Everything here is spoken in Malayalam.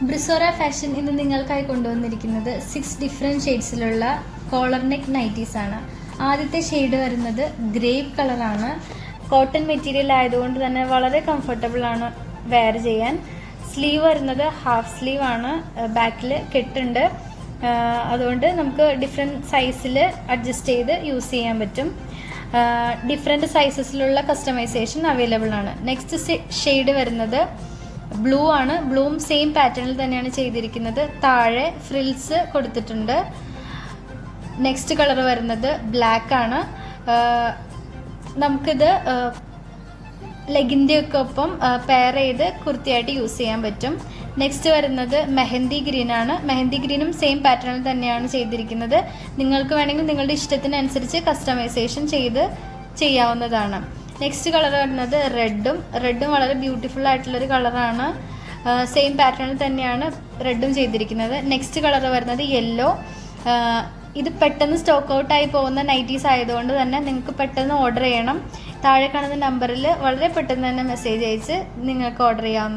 ബ്രിസോറ ഫാഷൻ ഇന്ന് നിങ്ങൾക്കായി കൊണ്ടുവന്നിരിക്കുന്നത് 6 ഡിഫറെൻറ്റ് ഷെയ്ഡ്സിലുള്ള കോളർ നെക്ക് നൈറ്റീസ് ആണ്. ആദ്യത്തെ ഷെയ്ഡ് വരുന്നത് ഗ്രേപ്പ് കളറാണ്. കോട്ടൺ മെറ്റീരിയൽ ആയതുകൊണ്ട് തന്നെ വളരെ കംഫർട്ടബിൾ ആണ് വെയർ ചെയ്യാൻ. സ്ലീവ് വരുന്നത് ഹാഫ് സ്ലീവ് ആണ്, ബാക്കിൽ കെട്ടുണ്ട്. അതുകൊണ്ട് നമുക്ക് ഡിഫറെൻറ്റ് സൈസിൽ അഡ്ജസ്റ്റ് ചെയ്ത് യൂസ് ചെയ്യാൻ പറ്റും. ഡിഫറെൻറ്റ് സൈസസിലുള്ള കസ്റ്റമൈസേഷൻ അവൈലബിൾ ആണ്. നെക്സ്റ്റ് ഷെയ്ഡ് വരുന്നത് ബ്ലൂ ആണ്. ബ്ലൂവും സെയിം പാറ്റേണിൽ തന്നെയാണ് ചെയ്തിരിക്കുന്നത്. താഴെ ഫ്രിൽസ് കൊടുത്തിട്ടുണ്ട്. നെക്സ്റ്റ് കളർ വരുന്നത് ബ്ലാക്ക് ആണ്. നമുക്കിത് ലെഗിൻ്റെ ഒക്കെ ഒപ്പം പെയർ ചെയ്ത് കുർത്തിയായിട്ട് യൂസ് ചെയ്യാൻ പറ്റും. നെക്സ്റ്റ് വരുന്നത് മെഹന്തി ഗ്രീൻ ആണ്. മെഹന്തി ഗ്രീനും സെയിം പാറ്റേണിൽ തന്നെയാണ് ചെയ്തിരിക്കുന്നത്. നിങ്ങൾക്ക് വേണമെങ്കിൽ നിങ്ങളുടെ ഇഷ്ടത്തിനനുസരിച്ച് കസ്റ്റമൈസേഷൻ ചെയ്യാവുന്നതാണ്. നെക്സ്റ്റ് കളർ വരുന്നത് റെഡും വളരെ ബ്യൂട്ടിഫുൾ ആയിട്ടുള്ളൊരു കളറാണ്. സെയിം പാറ്റേണിൽ തന്നെയാണ് റെഡും ചെയ്തിരിക്കുന്നത്. നെക്സ്റ്റ് കളർ വരുന്നത് യെല്ലോ. ഇത് പെട്ടെന്ന് സ്റ്റോക്ക് ഔട്ടായി പോകുന്ന നൈറ്റീസ് ആയതുകൊണ്ട് തന്നെ നിങ്ങൾക്ക് പെട്ടെന്ന് ഓർഡർ ചെയ്യണം. താഴെ കാണുന്ന നമ്പറിൽ വളരെ പെട്ടെന്ന് തന്നെ മെസ്സേജ് അയച്ച് നിങ്ങൾക്ക് ഓർഡർ ചെയ്യാവുന്നതാണ്.